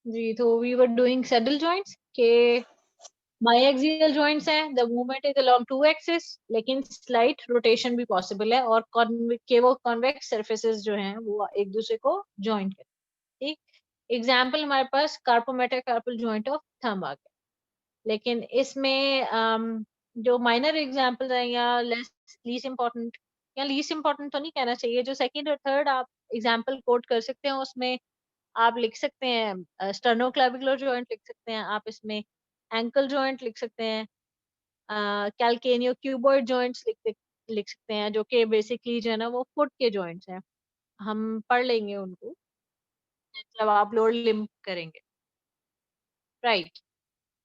जी, तो we were doing saddle joints के biaxial joints हैं, the movement is along two axis, लेकिन slight rotation भी पॉसिबल है, और वो कॉन्वेक्स सर्फेसेस जो हैं वो एक दूसरे को जॉइंट करते हैं। ठीक, एग्जाम्पल हमारे पास कार्पोमेटाकार्पल जॉइंट ऑफ थंब आ गया, लेकिन इसमें जो माइनर एग्जाम्पल है या लीस्ट इम्पोर्टेंट, या लीस्ट इम्पोर्टेंट तो नहीं कहना चाहिए, जो सेकंड और थर्ड आप एग्जाम्पल कोट कर सकते हैं, उसमें आप लिख सकते हैं स्टर्नोक्लेविकुलर जॉइंट लिख सकते हैं, आप इसमें एंकल जॉइंट लिख सकते हैं, कैल्केनियो क्यूबॉइड जॉइंट्स लिख सकते हैं, जो कि बेसिकली जो है ना वो फुट के जॉइंट्स हैं, हम पढ़ लेंगे उनको जब आप लोअर लिम्ब करेंगे। राइट,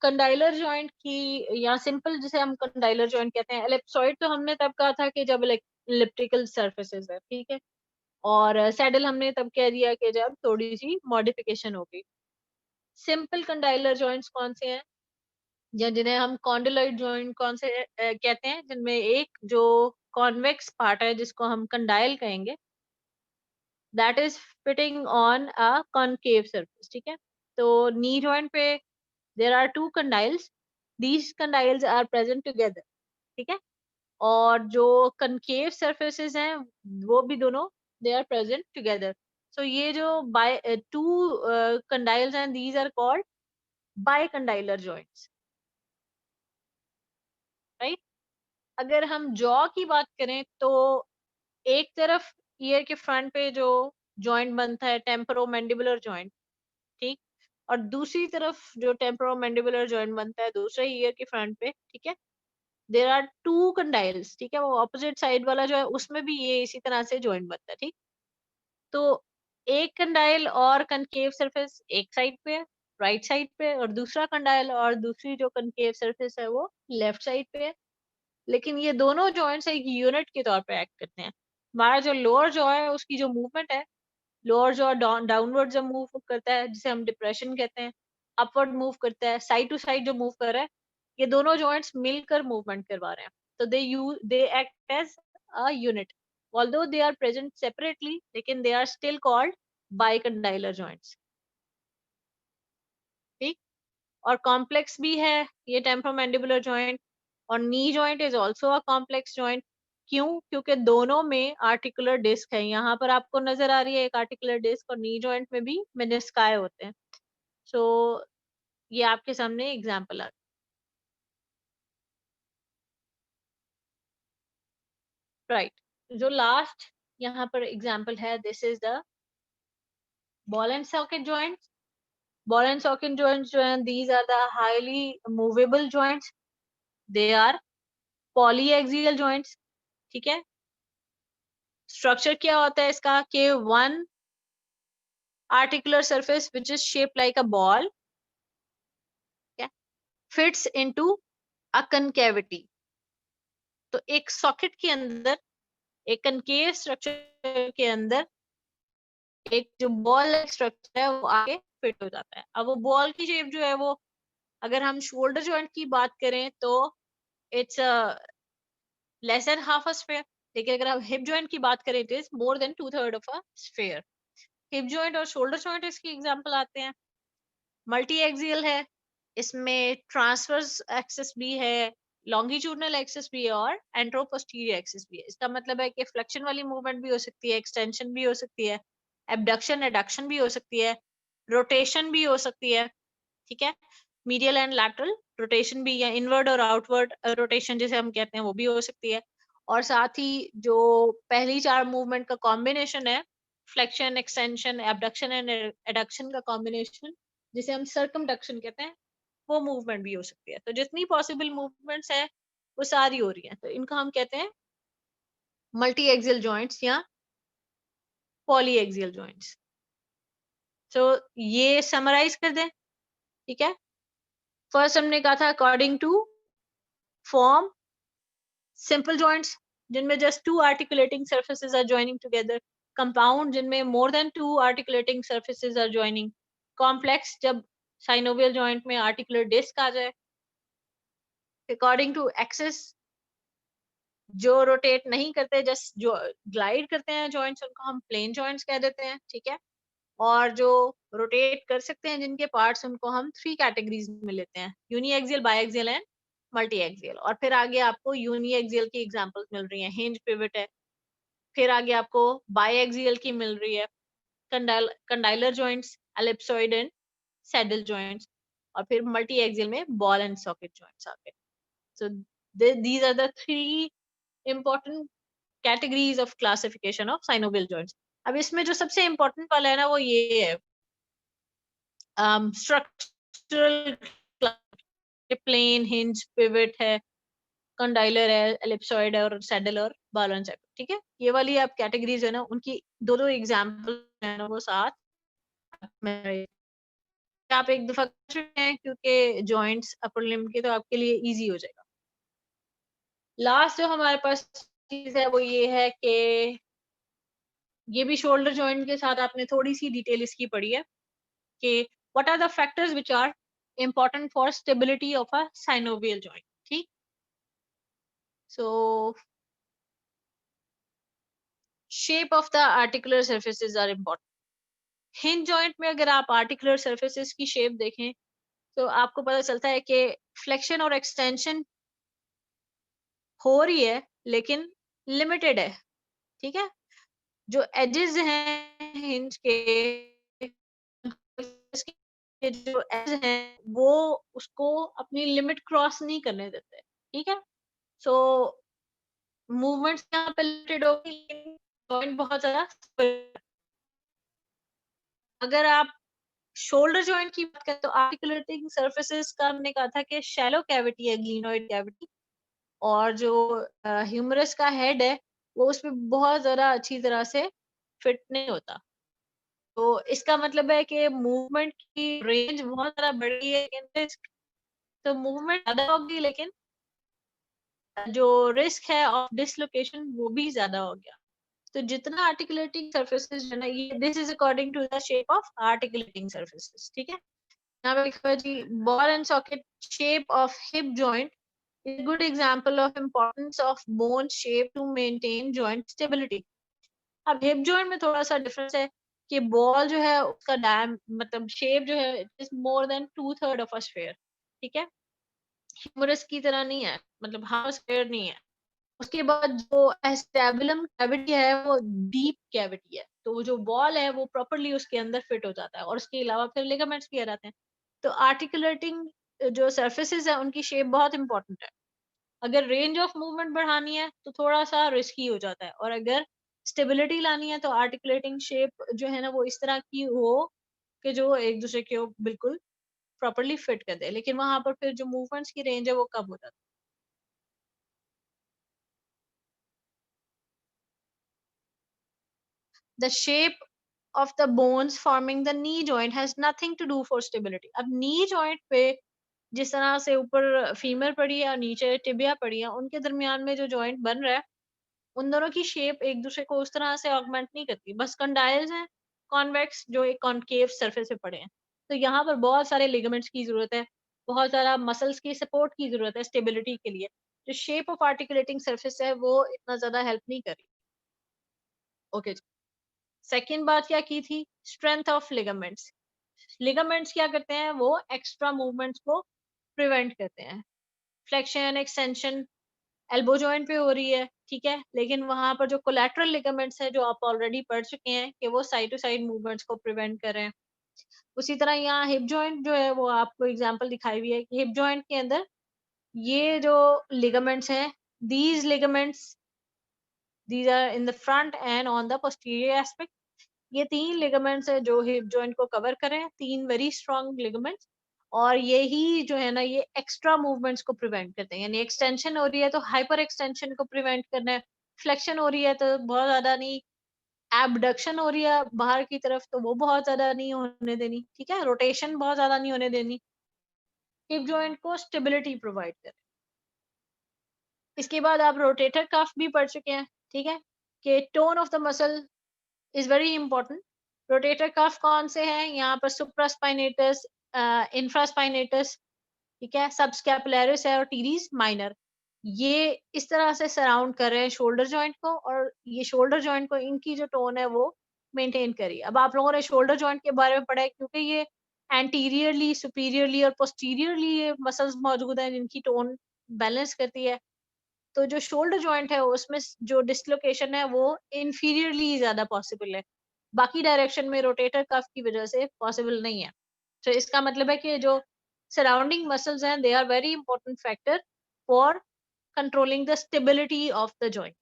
कंडाइलर जॉइंट की, या सिंपल जिसे हम कंडाइलर जॉइंट कहते हैं, एलिप्सॉइड तो हमने तब कहा था कि जब इलिप्टिकल सरफेसेस है, ठीक है, और सैडल हमने तब कह दिया कि जब थोड़ी सी मॉडिफिकेशन होगी। सिंपल कंडाइलर जॉइंट्स कौन से हैं, या जिन्हें हम कॉन्डिलॉइड जॉइंट कौन से कहते हैं, जिनमें एक जो कॉन्वेक्स पार्ट है जिसको हम कंडाइल कहेंगे, that is fitting on a concave surface, ठीक है। तो नी जॉइंट पे there are two condyles, these condyles are present together, ठीक है, और जो कनकेव सरफेसेस हैं वो भी दोनों they are present together. So ये जो बाय टू कंडाइल्स हैं, these are called bicondylar joints, right. अगर हम जॉ की बात करें तो एक तरफ ईयर के फ्रंट पे जो जॉइंट बनता है टेम्पोरोमैंडिबुलर जॉइंट, ठीक, और दूसरी तरफ जो टेम्पोरोमैंडिबुलर जॉइंट बनता है दूसरे ईयर के फ्रंट पे, ठीक है, देर आर टू कंडाइल्स, ठीक है, वो ऑपोजिट साइड वाला जो है उसमें भी ये इसी तरह से जॉइंट बनता है, ठीक। तो एक कंडाइल और कनकेव सरफेस एक साइड पे है, राइट साइड पे, और दूसरा कंडाइल और दूसरी जो कनकेव सरफेस है वो लेफ्ट साइड पे है, लेकिन ये दोनों जॉइंट्स एक यूनिट के तौर पे एक्ट करते हैं। हमारा जो लोअर जॉ है उसकी जो मूवमेंट है, लोअर जॉ डाउनवर्ड जब मूव करता है जिसे हम डिप्रेशन कहते हैं, अपवर्ड मूव करता है, साइड टू साइड जो मूव कर रहा है, ये दोनों जॉइंट्स मिलकर मूवमेंट करवा रहे हैं, तो they act as a unit, although they are present separately, लेकिन they are still called bicondylar joints, ठीक। और कॉम्प्लेक्स भी है ये टेम्पोरोमैंडिबुलर जॉइंट, और knee joint is also a complex joint. क्यों? क्योंकि दोनों में आर्टिकुलर डिस्क है, यहाँ पर आपको नजर आ रही है एक आर्टिकुलर डिस्क, और नी जॉइंट में भी मेनिस्काई होते हैं। सो ये आपके सामने एग्जांपल आ, राइट। जो लास्ट यहाँ पर एग्जांपल है, this is the ball and socket joint. Ball and socket joints जो हैं, these are the highly movable joints, they are polyaxial joints, ठीक है। स्ट्रक्चर क्या होता है इसका कि one articular surface which is shape like a ball fits into a concavity. तो एक सॉकेट के अंदर, एक कनकेव स्ट्रक्चर के अंदर एक जो बॉल स्ट्रक्चर है वो आके फिट हो जाता है। अब वो बॉल की शेप जो है वो, अगर हम शोल्डर जॉइंट की बात करें तो it's less than half a sphere, लेकिन अगर आप हिप जॉइंट की बात करें it is more than two third of a sphere. Hip joint और शोल्डर जॉइंट इसकी एग्जांपल आते हैं। मल्टी एक्सियल है, इसमें ट्रांसवर्स एक्सिस भी है, लॉन्गिट्यूडनल एक्सिस भी है, और एंट्रोपोस्टीरियर एक्सिस भी है। इसका मतलब है कि फ्लेक्शन वाली मूवमेंट भी हो सकती है, एक्सटेंशन भी हो सकती है, एबडक्शन एडक्शन भी हो सकती है, रोटेशन भी हो सकती है, ठीक है। मीडियल एंड लैटरल रोटेशन भी, या इनवर्ड और आउटवर्ड रोटेशन जिसे हम कहते हैं वो भी हो सकती है। और साथ ही जो पहली चार मूवमेंट का कॉम्बिनेशन है, flexion extension abduction and adduction का कॉम्बिनेशन, जिसे हम सर्कमडक्शन कहते हैं, वो मूवमेंट भी हो सकती है। तो जितनी पॉसिबल मूवमेंट्स है वो सारी हो रही है, तो इनको हम कहते हैं मल्टी एक्सियल जॉइंट्स या पॉली एक्सियल जॉइंट्स। तो ये समराइज कर दें, ठीक है। फर्स्ट हमने कहा था according to form simple joints जिनमें just two articulating surfaces are joining together, compound जिनमें more than two articulating surfaces are joining, complex जब साइनोवियल जॉइंट में आर्टिकुलर डिस्क आ जाए, अकॉर्डिंग टू एक्सिस जो रोटेट नहीं करते, जस्ट जो ग्लाइड करते हैं जॉइंट्स, उनको हम प्लेन जॉइंट्स कह देते हैं, ठीक है। और जो रोटेट कर सकते हैं जिनके पार्ट्स, उनको हम 3 कैटेगरीज में लेते हैं, uni axial, bi axial and multi axial. और फिर आगे आपको यूनी एक्सियल की एग्जांपल्स मिल रही हैं, हिंज, पिवट है। फिर आगे आपको बाई एक्सियल की मिल रही है, condylar joints, ellipsoid and saddle joints. और फिर मल्टी एक्सियल में बॉल एंड सॉकेट जॉइंट्स आ गए। So these are the 3 important categories of classification of synovial joints. अब इसमें जो सबसे important वाला है ना, वो ये है स्ट्रक्चरल, प्लेन, हिंज, पिवट है, कंडाइलर है, एलिप्सॉइड है और सैडल और बॉल एंड सॉकेट। ठीक है, ये वाली आप कैटेगरीज है ना, उनकी दो एग्जाम्पल है ना वो साथ में आप एक दफा कर चुके हैं, क्योंकि जॉइंट्स अपर लिम्ब के, तो आपके लिए इजी हो जाएगा। लास्ट जो हमारे पास चीज है वो ये है कि ये भी शोल्डर जॉइंट के साथ आपने थोड़ी सी डिटेल इसकी पढ़ी है कि what are the factors which are important for stability of a synovial joint। ठीक, so shape of the articular surfaces are important। Hinge joint में अगर आप आर्टिकुलर सर्फेसिस की शेप देखें तो आपको पता चलता है कि फ्लेक्शन और एक्सटेंशन हो रही है, लेकिन लिमिटेड है। ठीक है, जो एजेस हैं हिंज के जो एज हैं वो उसको अपनी लिमिट क्रॉस नहीं करने देते। ठीक है, सो मूवमेंट्स यहाँ पे लिमिटेड होगी, लेकिन जॉइंट बहुत ज्यादा। अगर आप शोल्डर जॉइंट की बात करें तो आर्टिकुलेटिंग सर्फेसिस का हमने कहा था कि शैलो कैविटी है, ग्लिनोइड कैविटी, और जो ह्यूमरस का हेड है वो उसमें बहुत ज्यादा अच्छी तरह से फिट नहीं होता। तो इसका मतलब है कि मूवमेंट की रेंज बहुत ज्यादा बढ़ी है, लेकिन तो मूवमेंट ज्यादा होगी, लेकिन जो रिस्क है ऑफ डिसलोकेशन वो भी ज्यादा हो गया। तो जितना आर्टिकुलेटिंग सर्फेसिस जो ना, ये this is according to the shape of articulating surfaces. ठीक है, यहाँ पे लिखा है जी, ball and socket shape of hip joint is a good example of importance of bone shape to maintain joint stability। अब हिप जॉइंट में थोड़ा सा डिफरेंस है कि बॉल जो है उसका डायम मतलब शेप जो है is more then 2/3 of a sphere. ठीक है, ह्यूमरस की तरह नहीं है, मतलब हाफ स्फीयर नहीं है। उसके बाद जो एस्टेबुलम कैविटी है वो डीप कैविटी है, तो वो जो बॉल है वो प्रॉपरली उसके अंदर फिट हो जाता है, और उसके अलावा फिर लिगामेंट्स भी आ जाते हैं। तो आर्टिकुलेटिंग जो सर्फेसिस है उनकी शेप बहुत इंपॉर्टेंट है। अगर रेंज ऑफ मूवमेंट बढ़ानी है तो थोड़ा सा रिस्की हो जाता है, और अगर स्टेबिलिटी लानी है तो आर्टिकुलेटिंग शेप जो है ना वो इस तरह की हो कि जो एक दूसरे के बिल्कुल प्रॉपरली फिट कर दे, लेकिन वहां पर फिर जो मूवमेंट्स की रेंज है वो कम हो जाती है। The shape of the bones forming the knee joint has nothing to do for stability। अब नी जॉइंट पे जिस तरह से ऊपर फीमर पड़ी है और नीचे टिबिया पड़ी है, उनके दरमियान में जो जॉइंट बन रहा है, उन दोनों की शेप एक दूसरे को उस तरह से ऑगमेंट नहीं करती। बस कंडाइल्स हैं कॉन्वेक्स जो एक कॉनकेव सरफेस पे पड़े हैं। तो यहाँ पर बहुत सारे लिगामेंट्स की जरूरत है, बहुत सारा मसल्स की सपोर्ट की जरूरत है स्टेबिलिटी के लिए। जो शेप ऑफ आर्टिकुलेटिंग सरफेस है वो इतना ज्यादा हेल्प नहीं कर रही। ओके, सेकेंड बात क्या की थी, स्ट्रेंथ ऑफ लिगामेंट्स। लिगामेंट्स क्या करते हैं, वो एक्स्ट्रा मूवमेंट्स को प्रिवेंट करते हैं। फ्लेक्शन एक्सटेंशन एल्बो जॉइंट पे हो रही है, ठीक है, लेकिन वहां पर जो कोलैटरल लिगामेंट्स है जो आप ऑलरेडी पढ़ चुके हैं कि वो साइड टू साइड मूवमेंट्स को प्रिवेंट कर रहे हैं। उसी तरह यहाँ हिप जॉइंट जो है वो आपको एग्जांपल दिखाई हुई है कि हिप जॉइंट के अंदर ये जो लिगामेंट्स हैं, these ligaments these are in the front and on the posterior aspect. ये 3 लिगामेंट्स है जो हिप जॉइंट को कवर कर रहे हैं, 3 वेरी स्ट्रॉन्ग लिगामेंट्स। और यही जो है ना ये एक्स्ट्रा मूवमेंट्स को प्रिवेंट करते हैं, यानी एक्सटेंशन हो रही है तो हाइपर एक्सटेंशन को प्रिवेंट करना है, फ्लेक्शन हो रही है तो बहुत ज्यादा नहीं, एबडक्शन हो रही है बाहर की तरफ तो वो बहुत ज्यादा नहीं होने देनी, ठीक है, रोटेशन बहुत ज्यादा नहीं होने देनी, हिप जॉइंट को स्टेबिलिटी प्रोवाइड करें। इसके बाद आप रोटेटर कफ भी पढ़ चुके हैं, ठीक है, कि tone of the muscle is very important. Rotator cuff कौन से हैं, यहाँ पर सुप्रास्पाइनेटस, इंफ्रास्पाइनेटस, ठीक है, सबस्कैपुलरिस है और टीरीज माइनर। ये इस तरह से सराउंड कर रहे हैं शोल्डर जॉइंट को, और ये शोल्डर जॉइंट को इनकी जो टोन है वो मेंटेन करी। अब आप लोगों ने शोल्डर जॉइंट के बारे में पढ़ा है, क्योंकि ये एंटीरियरली, सुपीरियरली और पोस्टीरियरली ये मसल्स मौजूद हैं जिनकी टोन बैलेंस करती है। तो जो शोल्डर जॉइंट है उसमें जो डिसलोकेशन है वो इंफीरियरली ज्यादा पॉसिबल है, बाकी डायरेक्शन में रोटेटर कफ की वजह से पॉसिबल नहीं है। तो इसका मतलब है कि जो सराउंडिंग मसल्स हैं they are very important factor for controlling the stability of the joint.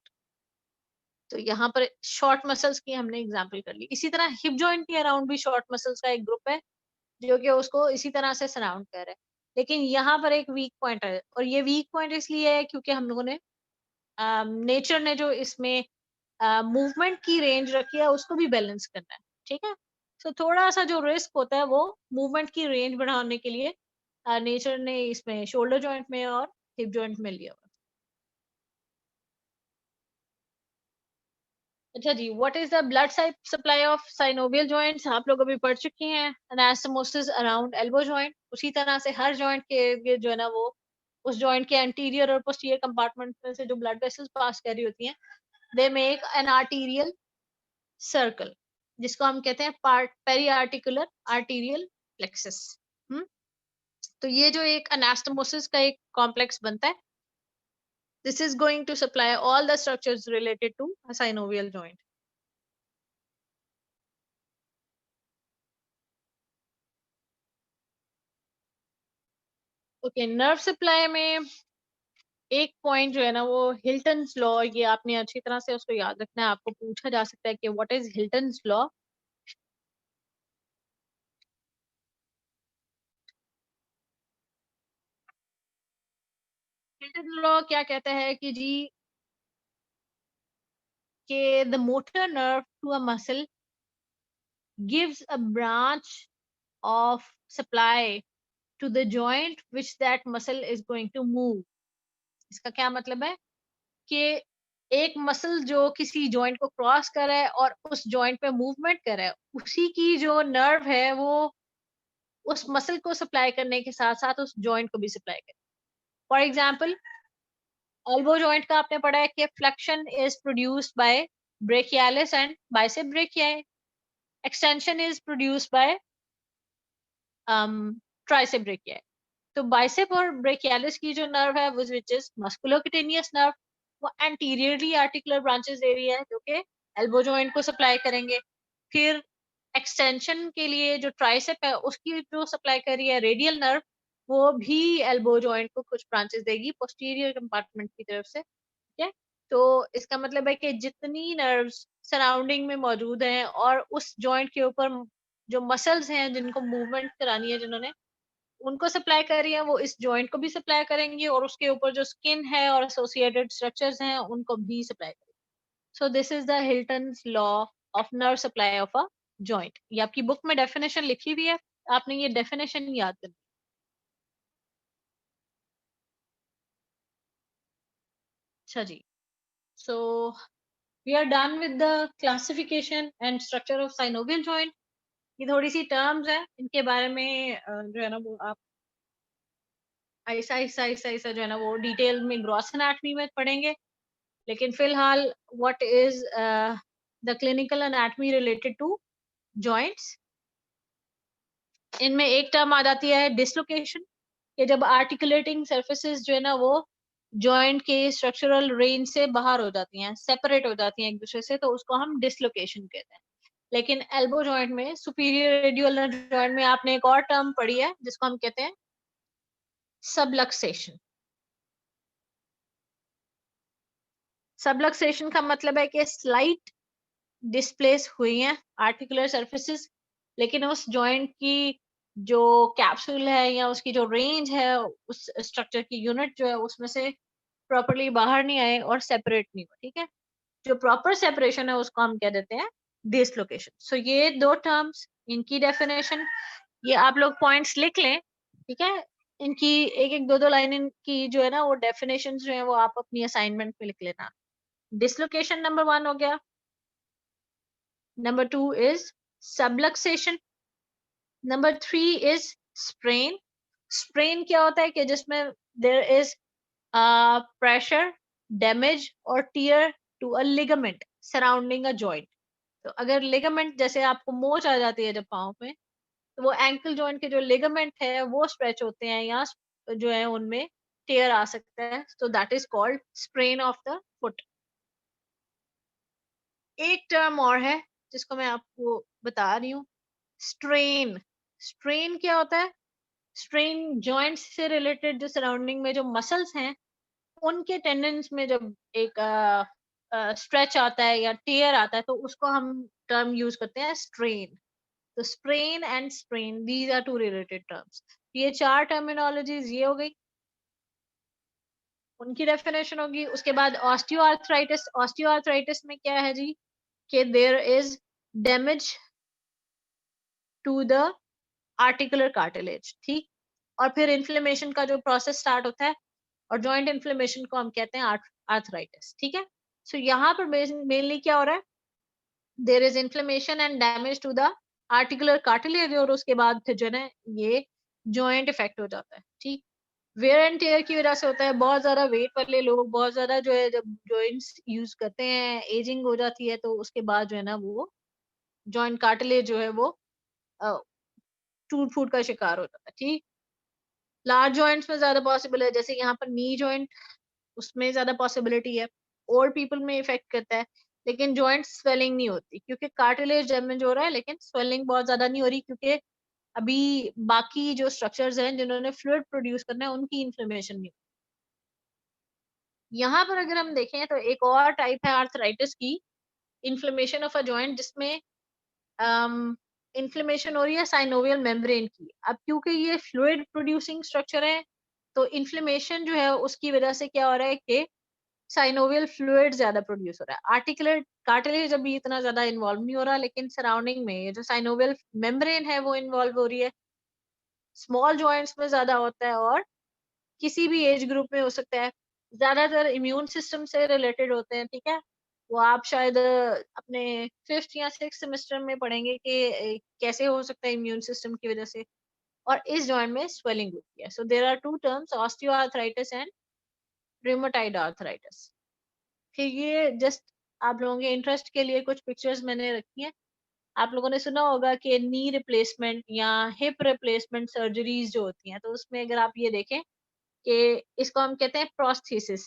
तो यहाँ पर शॉर्ट मसल्स की हमने एग्जांपल कर ली। इसी तरह हिप जॉइंट के अराउंड भी शॉर्ट मसल्स का एक ग्रुप है जो कि उसको इसी तरह से सराउंड कर रहा है। लेकिन यहाँ पर एक वीक पॉइंट है, और ये वीक पॉइंट इसलिए है क्योंकि हम लोगों ने नेचर ने जो इसमें मूवमेंट की रेंज रखी है उसको भी बैलेंस करना है। ठीक है, तो थोड़ा सा जो रिस्क होता है वो मूवमेंट की रेंज बढ़ाने के लिए नेचर ने इसमें शोल्डर जॉइंट में और हिप जॉइंट में लिया हुआ। अच्छा जी, what is the blood supply of synovial joints? आप लोग अभी पढ़ चुके हैं एनास्टोमोसिस अराउंड एल्बो जॉइंट। उसी तरह से हर जॉइंट के जो है ना वो उस जॉइंट के एंटीरियर और पोस्टीरियर कंपार्टमेंट में से जो ब्लड वेसल्स पास कर रही होती हैं they make an arterial circle, जिसको हम कहते हैं part peri articular arterial plexus. Hmm, तो ये जो एक एनास्टोमोसिस का एक कॉम्प्लेक्स बनता है, this is going to supply all the structures related to synovial joint. Okay, nerve supply में एक पॉइंट जो है ना वो हिल्टन्स लॉ, ये आपने अच्छी तरह से उसको याद रखना है। आपको पूछा जा सकता है कि what is Hilton's law. Hilton law क्या कहता है कि जी के the motor nerve to a muscle gives a branch of supply to the joint which that muscle is going to move। इसका क्या मतलब है कि एक मसल जो किसी जॉइंट को क्रॉस कर रहा है और उस जॉइंट पे मूवमेंट कर रहा है, उसी की जो नर्व है वो उस मसल को सप्लाई करने के साथ साथ उस जॉइंट को भी सप्लाई करे। फॉर एग्जाम्पल, एल्बो जॉइंट का आपने पढ़ा है कि flexion is produced by brachialis and bicep brachii, extension is produced by tricep brachii. तो बाइसेप और ब्रेकियालिस की जो नर्व है विच इज मस्कुलोक्यूटेनियस नर्व, वो एंटीरियरली आर्टिकुलर ब्रांचेस दे रही है जो कि एल्बो जॉइंट को सप्लाई करेंगे। फिर एक्सटेंशन के लिए जो ट्राइसेप है उसकी जो सप्लाई कर रही है रेडियल नर्व, वो भी एल्बो जॉइंट को कुछ ब्रांचेस देगी पोस्टीरियर कंपार्टमेंट की तरफ से। ठीक है, तो इसका मतलब है कि जितनी नर्व्स सराउंडिंग में मौजूद हैं और उस जॉइंट के ऊपर जो मसल्स हैं जिनको मूवमेंट करानी है, जिन्होंने उनको सप्लाई कर रही है, वो इस जॉइंट को भी सप्लाई करेंगी और उसके ऊपर जो स्किन है और एसोसिएटेड स्ट्रक्चर्स हैं उनको भी सप्लाई करेंगी। So this is the Hilton's law of nerve supply of a joint. ये आपकी बुक में डेफिनेशन लिखी हुई है, आपने ये डेफिनेशन याद करनी। अच्छा जी, so we are done with the classification and structure of synovial joint. ये थोड़ी सी टर्म्स है, इनके बारे में जो है ना वो आप ऐसा ऐसा ऐसा ऐसा जो है ना वो डिटेल में ग्रॉस एनाटमी में पढ़ेंगे। लेकिन फिलहाल what is the clinical anatomy related to joints, इनमें एक टर्म आ जाती है डिसलोकेशन, कि जब आर्टिकुलेटिंग सर्फेसिस जो है ना वो जॉइंट के स्ट्रक्चरल रेंज से बाहर हो जाती हैं, सेपरेट हो जाती हैं एक दूसरे से, तो उसको हम डिसलोकेशन कहते हैं। लेकिन एल्बो जॉइंट में, सुपीरियर रेडियल जॉइंट में आपने एक और टर्म पढ़ी है जिसको हम कहते हैं सबलक्सेशन। सबलक्सेशन का मतलब है कि स्लाइट डिस्प्लेस हुई हैं आर्टिकुलर सर्फेसिस, लेकिन उस जॉइंट की जो कैप्सूल है या उसकी जो रेंज है, उस स्ट्रक्चर की यूनिट जो है उसमें से प्रॉपरली बाहर नहीं आए और सेपरेट नहीं हुए। ठीक है, जो प्रॉपर सेपरेशन है उसको हम कह देते हैं डिसलोकेशन। सो ये दो टर्म्स, इनकी डेफिनेशन ये आप लोग पॉइंट्स लिख लें। ठीक है, इनकी एक एक दो दो लाइन इनकी जो है ना वो डेफिनेशन जो है वो आप अपनी असाइनमेंट में लिख लेना। डिसलोकेशन नंबर 1 हो गया। Number 2 is subluxation. Number 3 is sprain. Sprain क्या होता है कि जिसमें there is pressure, damage or tear to a ligament surrounding a joint. तो अगर लिगामेंट जैसे आपको मोच आ जाती है जब पाँव में, तो वो एंकल जॉइंट के जो लिगामेंट है वो स्ट्रेच होते हैं या जो है उनमें टेयर आ सकता है, तो that is called sprain of the foot. एक टर्म और है जिसको मैं आपको बता रही हूँ, स्ट्रेन। स्ट्रेन क्या होता है? स्ट्रेन जॉइंट्स से रिलेटेड जो सराउंडिंग में जो मसल्स हैं उनके टेंडेंस में जब एक स्ट्रेच आता है या टेयर आता है, तो उसको हम टर्म यूज करते हैं स्ट्रेन। तो strain and sprain, these are two related terms. ये चार टर्मिनोलॉजीज ये हो गई, उनकी डेफिनेशन होगी। उसके बाद ऑस्टियोआर्थराइटिस। ऑस्टियोआर्थराइटिस में क्या है जी, कि there is damage to the articular cartilage, ठीक। और फिर इन्फ्लेमेशन का जो प्रोसेस स्टार्ट होता है, और जॉइंट इन्फ्लेमेशन को हम कहते हैं आर्थराइटिस, ठीक है। सो यहाँ पर मेनली क्या हो रहा है, there is inflammation and damage to the articular cartilage, और उसके बाद फिर जो है ना ये जॉइंट इफेक्ट हो जाता है, ठीक। वेयर एंड टेयर की वजह से होता है, बहुत ज्यादा वेट वाले लोग बहुत ज्यादा जो है जब जॉइंट्स यूज करते हैं, एजिंग हो जाती है, तो उसके बाद जो है ना वो जॉइंट कार्टिलेज जो है वो अ, टूट फूट का शिकार हो जाता है, ठीक। लार्ज जॉइंट्स में ज्यादा पॉसिबल है, जैसे यहाँ पर नी जॉइंट, उसमें ज्यादा पॉसिबिलिटी है। ओल्ड पीपल में इफेक्ट करता है, लेकिन जॉइंट स्वेलिंग नहीं होती क्योंकि कार्टिलेज डैमेज हो रहा है, लेकिन स्वेलिंग बहुत ज्यादा नहीं हो रही क्योंकि अभी बाकी जो स्ट्रक्चर्स हैं जिन्होंने फ्लूइड प्रोड्यूस करना है उनकी इन्फ्लेमेशन नहीं। यहाँ पर अगर हम देखें तो एक और टाइप है आर्थराइटिस की, इन्फ्लेमेशन ऑफ अ जॉइंट, जिसमें इन्फ्लेमेशन हो रही है साइनोवियल मेम्ब्रेन की। अब क्योंकि ये फ्लूइड प्रोड्यूसिंग स्ट्रक्चर है, तो इन्फ्लेमेशन जो है उसकी वजह से क्या हो रहा है कि साइनोवियल फ्लूइड ज्यादा प्रोड्यूस हो रहा है। आर्टिकुलर कार्टिलेज अभी इतना ज्यादा इन्वॉल्व नहीं हो रहा, लेकिन सराउंडिंग में ये जो साइनोवियल मेम्ब्रेन है वो इन्वॉल्व हो रही है। स्मॉल जॉइंट्स में ज्यादा होता है और किसी भी एज ग्रुप में हो सकता है। ज्यादातर इम्यून सिस्टम से रिलेटेड होते हैं, ठीक है। वो आप शायद अपने 5th या 6th सेमेस्टर में पढ़ेंगे कि कैसे हो सकता है इम्यून सिस्टम की वजह से, और इस जॉइंट में स्वेलिंग होती है। So there are two terms, osteoarthritis and rheumatoid arthritis. फिर ये जस्ट आप लोगों के इंटरेस्ट के लिए कुछ पिक्चर्स मैंने रखी हैं। आप लोगों ने सुना होगा कि नी रिप्लेसमेंट या हिप रिप्लेसमेंट सर्जरीज जो होती हैं, तो उसमें अगर आप ये देखें कि इसको हम कहते हैं प्रोस्थेसिस।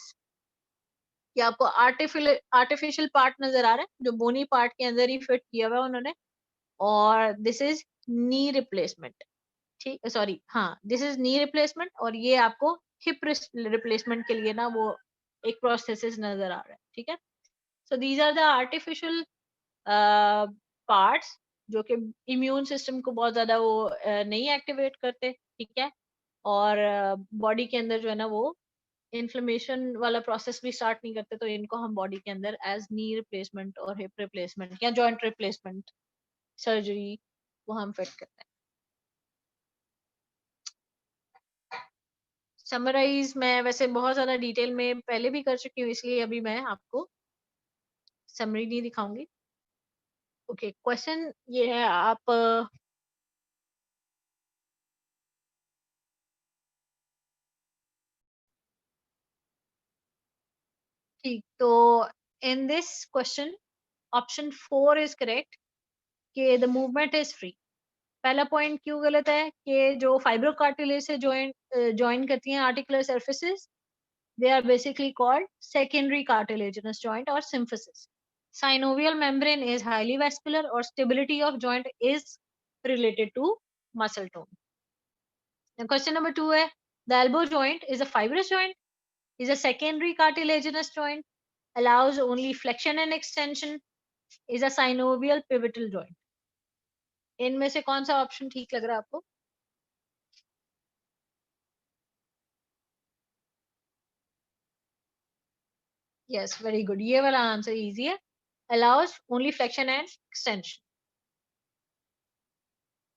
कि आपको आर्टिफिशियल पार्ट नजर आ रहा है जो बोनी पार्ट के अंदर ही फिट किया हुआ है उन्होंने, और दिस इज नी रिप्लेसमेंट, ठीक। सॉरी, हाँ, दिस इज नी रिप्लेसमेंट, और ये आपको हिप रिप्लेसमेंट के लिए ना वो एक प्रोस्थेसिस नजर आ रहा है, ठीक है। So these are the artificial parts जो कि इम्यून सिस्टम को बहुत ज्यादा वो नहीं एक्टिवेट करते, ठीक है। और बॉडी के अंदर जो है ना वो इन्फ्लेमेशन वाला प्रोसेस भी स्टार्ट नहीं करते, तो इनको हम बॉडी के अंदर एज नी रिप्लेसमेंट और हिप रिप्लेसमेंट या जॉइंट रिप्लेसमेंट सर्जरी वो हम फिट करते हैं। समराइज मैं वैसे बहुत ज्यादा डिटेल में पहले भी कर चुकी हूँ, इसलिए अभी मैं आपको समरी नहीं दिखाऊंगी। ओके, क्वेश्चन ये है, आप ठीक, तो in this question option 4 is correct कि द मूवमेंट इज फ्री। पहला पॉइंट क्यों गलत है कि जो फाइब्रोकार्टिलेज से ज्वाइन करती हैं articular surfaces, they are basically called secondary cartilaginous joint or symphysis. Synovial membrane is highly vascular or stability of joint is related to muscle tone. Now question number 2 है, the elbow joint is a fibrous joint, is a secondary cartilaginous joint, allows only flexion and extension, is a synovial pivotal joint. इनमें से कौन सा option ठीक लग रहा है आपको? यस, वेरी गुड, ये वाला आंसर इजी है, allows only flexion and extension.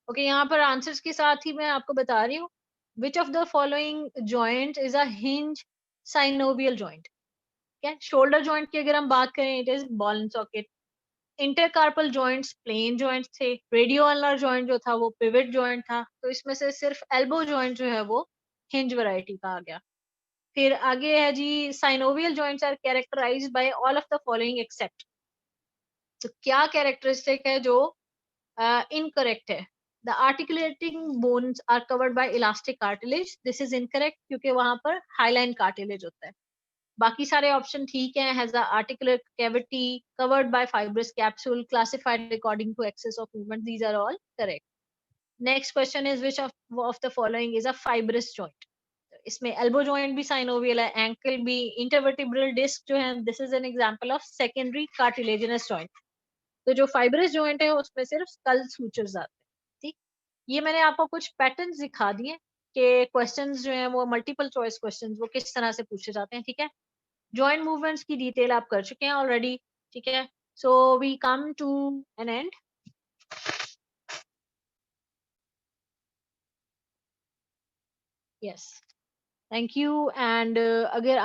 Okay, यहाँ पर आंसर्स के साथ ही मैं आपको बता रही हूँ, which of the following joint is a hinge synovial joint. क्या शोल्डर जॉइंट की अगर हम बात करें, it is ball and socket. Intercarpal joints plane joint थे, रेडियो अल्नर जॉइंट जो था वो पिवट जॉइंट था, तो इसमें से सिर्फ एल्बो जॉइंट जो है वो हिंज वैरायटी का आ गया। फिर आगे है जी, synovial joints are characterized by all of the following except. तो क्या कैरेक्टरिस्टिक है जो इनकरेक्ट है? The articulating bones are covered by elastic cartilage, this is incorrect क्योंकि वहां पर हाईलाइन कार्टिलेज होता है। बाकी सारे ऑप्शन ठीक है, has a articular cavity, covered by fibrous capsule, classified according to axes of movement, these are all correct. Next question is which of the following is a fibrous joint? इसमें elbow joint भी synovial है, ankle भी, intervertebral disc जो है this is an example of secondary cartilaginous joint. तो जो fibrous joint है उसमें सिर्फ स्कल सूचर्स आते हैं। ठीक, ये मैंने आपको कुछ पैटर्न्स दिखा दिए कि क्वेश्चंस जो है वो मल्टीपल चॉइस क्वेश्चंस वो किस तरह से पूछे जाते हैं। ठीक है, जॉइंट मूवमेंट्स की डिटेल आप कर चुके हैं ऑलरेडी। ठीक है, so we come to an end. Yes, thank you. And अगर आप